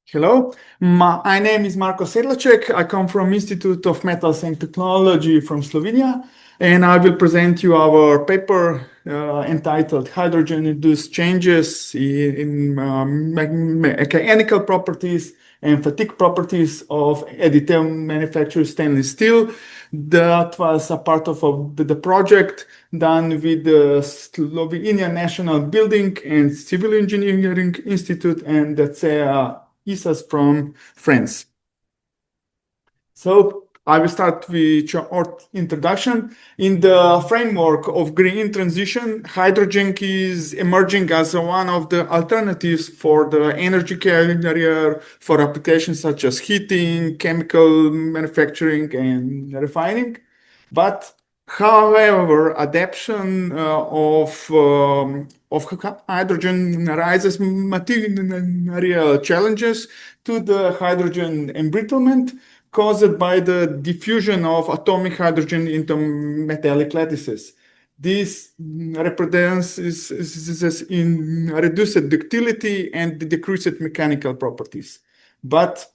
Hello, my name is Marko Sedlaček. I come from Institute of Metals and Technology from Slovenia, and I will present you our paper entitled Hydrogen-Induced Changes in Mechanical Properties and Fatigue Properties of Additive Manufactured Stainless Steel. That was a part of the project done with the Slovenia National Building and Civil Engineering Institute and the CEA ISAS from France. So I will start with short introduction. In the framework of green transition, hydrogen is emerging as one of the alternatives for the energy carrier for applications such as heating, chemical manufacturing, and refining. But however, adoption of hydrogen raises material challenges to the hydrogen embrittlement caused by the diffusion of atomic hydrogen into metallic lattices. This represents in reduced ductility and decreased mechanical properties. But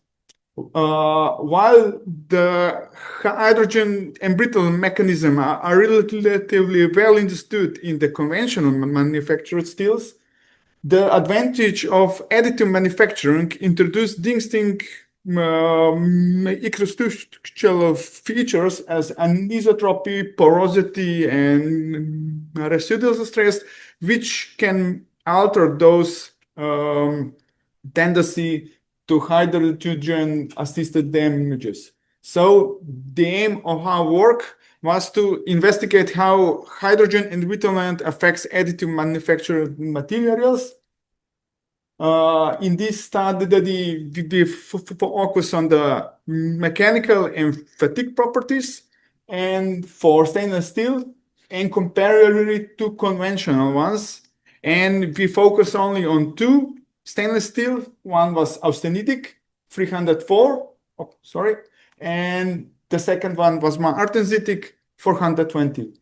while the hydrogen embrittlement mechanism are relatively well understood in the conventional manufactured steels, the advantage of additive manufacturing introduced distinct microstructural features as anisotropy, porosity, and residual stress, which can alter those tendency to hydrogen-assisted damages. So the aim of our work was to investigate how hydrogen embrittlement affects additive manufactured materials. In this study, we focus on the mechanical and fatigue properties and for stainless steel and comparatively to conventional ones. And we focus only on two stainless steel. One was austenitic, 304, and the second one was martensitic, 420.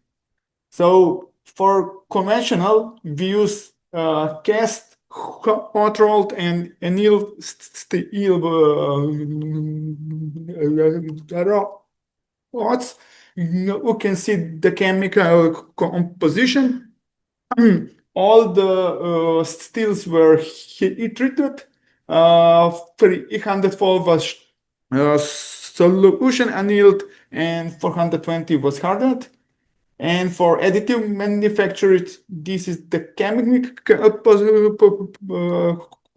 So for conventional, we use cast hot rolled and annealed steel rods. You can see the chemical composition. All the steels were heat treated. 304 was solution annealed and 420 was hardened. And for additive manufactured, this is the chemical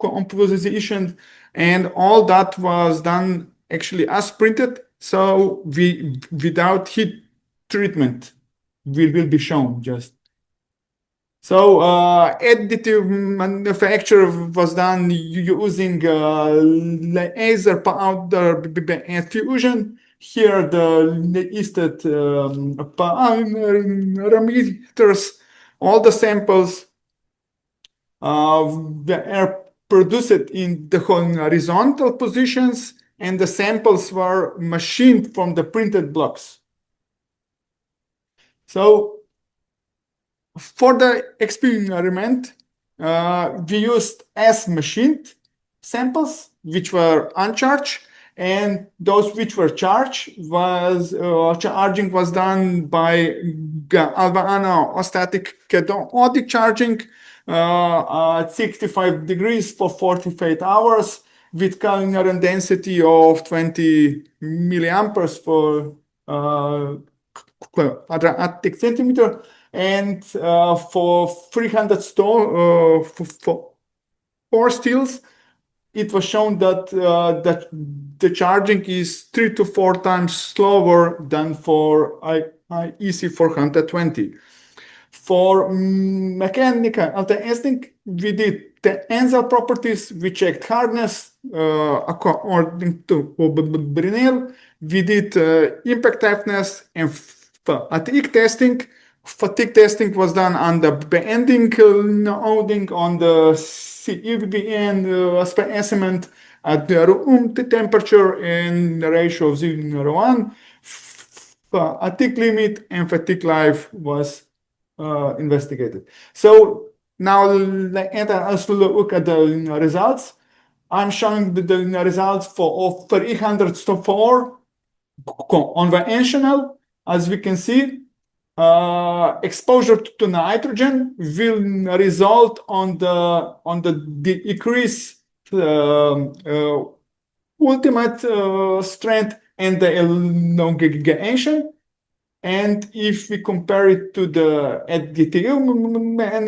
composition, and all that was done actually as printed. So without heat treatment, we will be shown just. So additive manufacture was done using laser powder fusion. Here the listed parameters, all the samples are produced in the horizontal positions, and the samples were machined from the printed blocks. So for the experiment, we used as machined samples, which were uncharged, and those which were charged charging was done by galvanostatic cathodic charging at 65 degrees for 48 hours with current density of 20 milliamperes for quadratic centimeter. And for 300 for steels, it was shown that the charging is 3 to 4 times slower than for IEC 420. For mechanical testing, we did the tensile properties. We checked hardness according to Brunel. We did impact toughness and fatigue testing. Fatigue testing was done on the bending loading on the CVBN specimen at the room temperature and the ratio of 0.01. Fatigue limit and fatigue life was investigated. So now let us look at the results. I'm showing the results for 304 conventional. As we can see, exposure to nitrogen will result on the decrease ultimate strength and the elongation. And if we compare it to the additive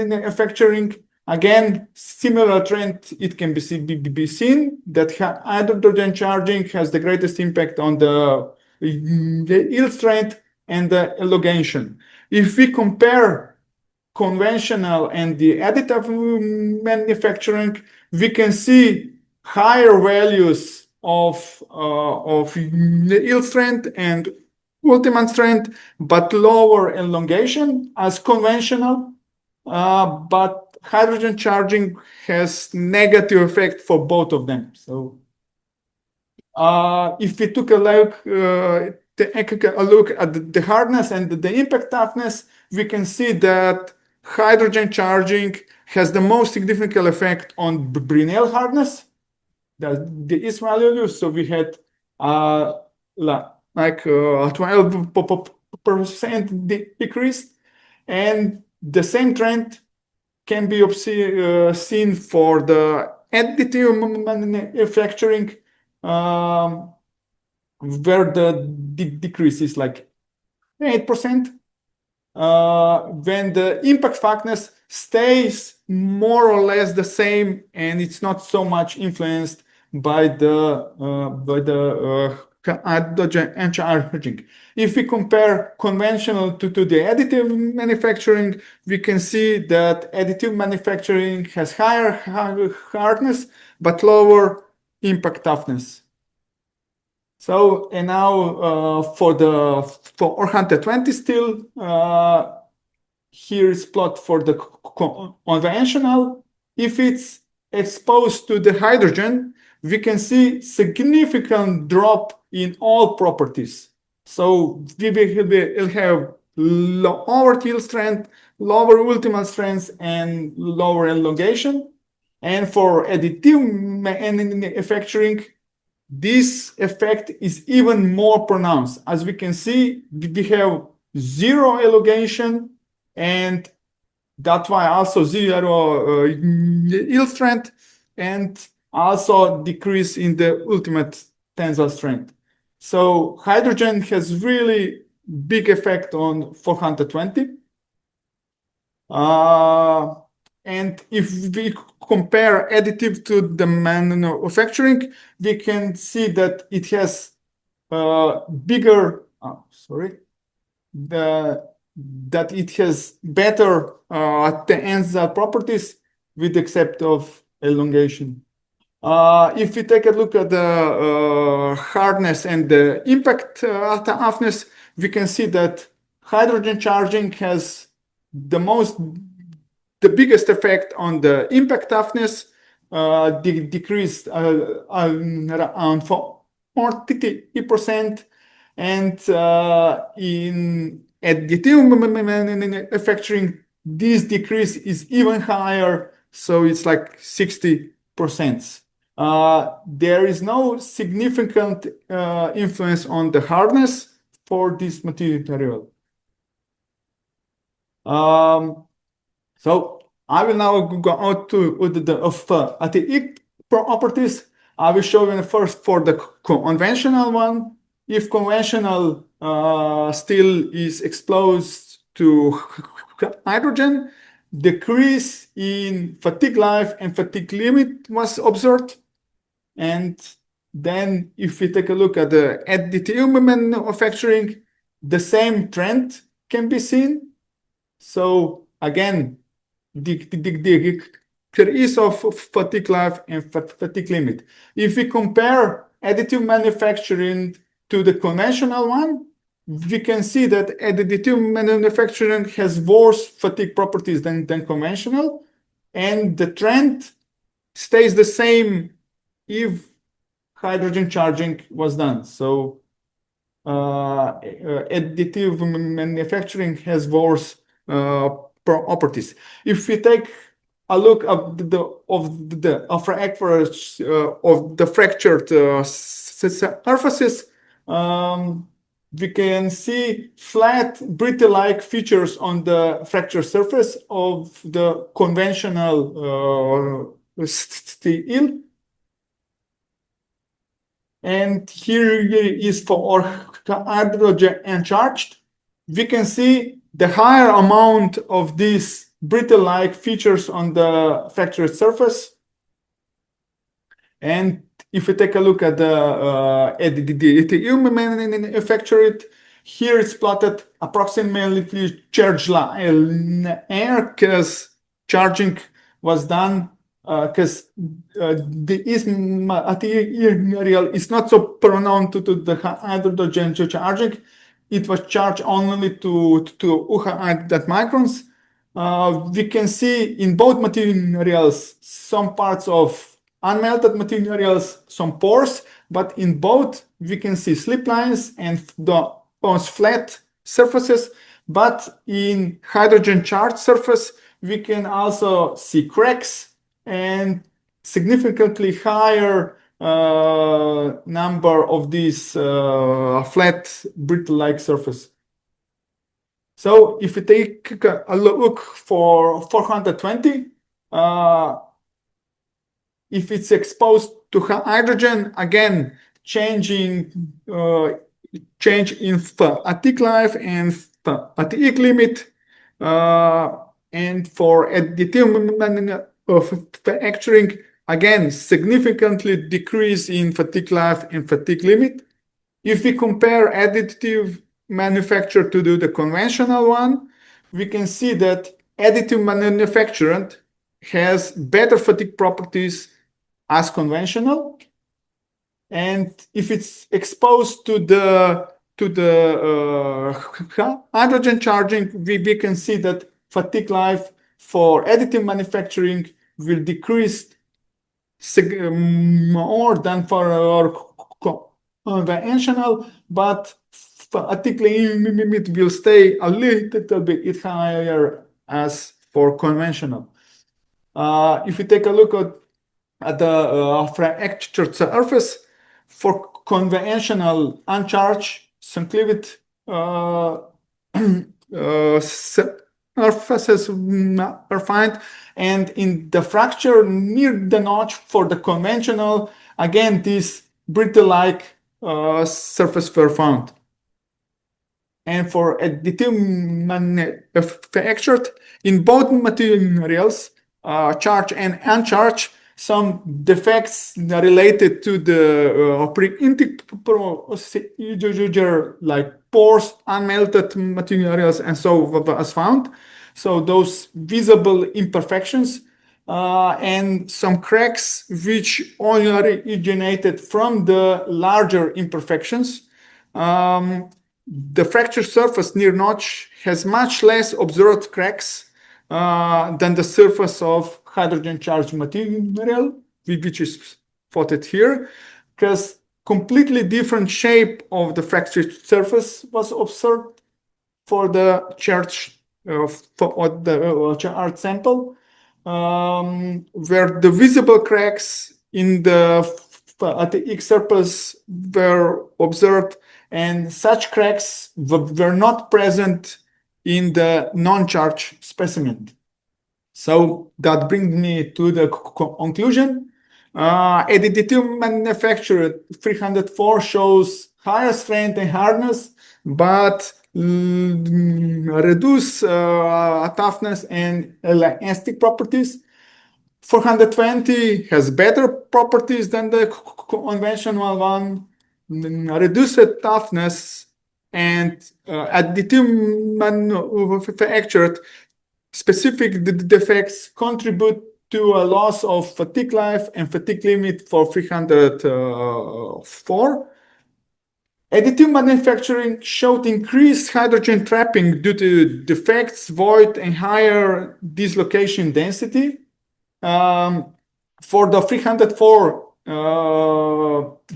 manufacturing, again, similar trend, it can be seen that hydrogen charging has the greatest impact on the yield strength and the elongation. If we compare conventional and the additive manufacturing, we can see higher values of yield strength and ultimate strength, but lower elongation as conventional. But hydrogen charging has negative effect for both of them. So if we took a look at the hardness and the impact toughness, we can see that hydrogen charging has the most significant effect on Brinell hardness. The is value. So we had like 12% decrease, and the same trend can be seen for the additive manufacturing, where the decrease is like 8%, when the impact factors stays more or less the same, and it's not so much influenced by the hydrogen charging. If we compare conventional to the additive manufacturing, we can see that additive manufacturing has higher hardness but lower impact toughness. So, and now for 420 still, here is plot for the conventional. If it's exposed to the hydrogen, we can see significant drop in all properties. So we will have lower yield strength, lower ultimate strength, and lower elongation. And for additive manufacturing, this effect is even more pronounced. As we can see, we have zero elongation, and that's why also zero yield strength, and also decrease in the ultimate tensile strength. So hydrogen has really big effect on 420. And if we compare additive to the manufacturing, we can see that it has bigger, that it has better tensile properties with except of elongation. If we take a look at the hardness and the impact toughness, we can see that hydrogen charging has the biggest effect on the impact toughness, decreased around 40%, and in additive manufacturing, this decrease is even higher, so it's like 60%. There is no significant influence on the hardness for this material. So I will now go out to the properties. I will show you first for the conventional one. If conventional still is exposed to hydrogen, decrease in fatigue life and fatigue limit was observed. And then if we take a look at the additive manufacturing, the same trend can be seen. So again, the decrease of fatigue life and fatigue limit. If we compare additive manufacturing to the conventional one, we can see that additive manufacturing has worse fatigue properties than conventional, and the trend stays the same if hydrogen charging was done. So additive manufacturing has worse properties. If we take a look of the fractured surfaces, we can see flat brittle-like features on the fracture surface of the conventional steel. And here is for hydrogen uncharged. We can see the higher amount of these brittle-like features on the fractured surface. And if we take a look at the manufactured, here it's plotted approximately charge line air, because charging was done because this material is not so prone to the hydrogen charging. It was charged only to 100 microns. We can see in both materials some parts of unmelted materials, some pores, but in both we can see slip lines and those flat surfaces. But in hydrogen charged surface, we can also see cracks and significantly higher number of these flat brittle-like surface. So if we take a look for 420, if it's exposed to hydrogen, again, change in fatigue life and fatigue limit, and for additive manufacturing, again, significantly decrease in fatigue life and fatigue limit. If we compare additive manufacture to the conventional one, we can see that additive manufacturing has better fatigue properties as conventional. And if it's exposed to the hydrogen charging, we can see that fatigue life for additive manufacturing will decrease more than for conventional, but fatigue limit will stay a little bit higher as for conventional. If you take a look at the fractured surface, for conventional uncharged synclinate surfaces are found, and in the fracture near the notch for the conventional, again, these brittle-like surface were found. And for additive manufactured, in both materials, charged and uncharged, some defects related to the printing procedure, like pores, unmelted materials, and so was found. So those visible imperfections and some cracks which only originated from the larger imperfections. The fracture surface near notch has much less observed cracks than the surface of hydrogen charged material, which is plotted here, because completely different shape of the fractured surface was observed for the charged charged sample, where the visible cracks in the fatigue surface were observed, and such cracks were not present in the non-charged specimen. So that brings me to the conclusion. Additive manufacture 304 shows higher strength and hardness, but reduce toughness and elastic properties. 420 has better properties than the conventional one, reduced toughness, and additive manufactured specific defects contribute to a loss of fatigue life and fatigue limit for 304. Additive manufacturing showed increased hydrogen trapping due to defects, void, and higher dislocation density. For the 304,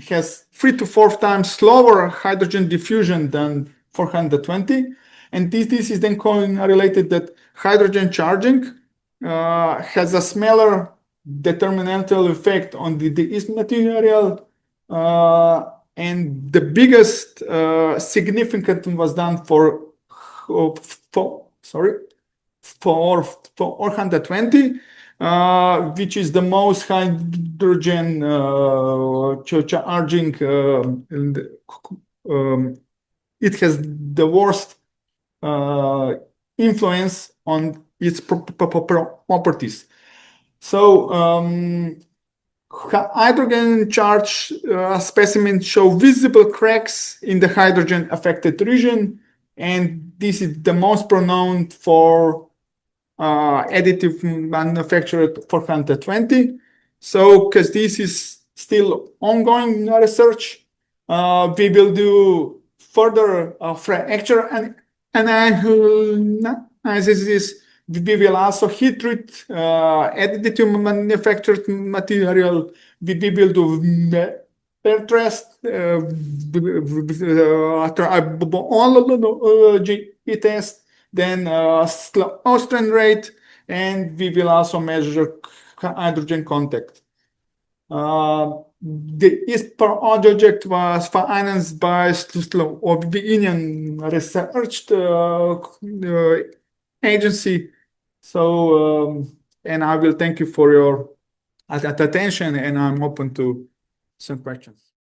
has 3 to 4 times slower hydrogen diffusion than 420. And this is then correlated that hydrogen charging has a smaller determinantal effect on the East material, and the biggest significant was done for 420, which is the most hydrogen charging. It has the worst influence on its properties. So hydrogen charge specimens show visible cracks in the hydrogen affected region, and this is the most pronounced for additive manufactured 420. So because this is still ongoing research, we will do further fracture and analysis. We will also heat treat additive manufactured material. We will do air test test, then slow strain rate, and we will also measure hydrogen contact. This project was financed by Slovenian research agency. So, and I will thank you for your attention, and I'm open to some questions.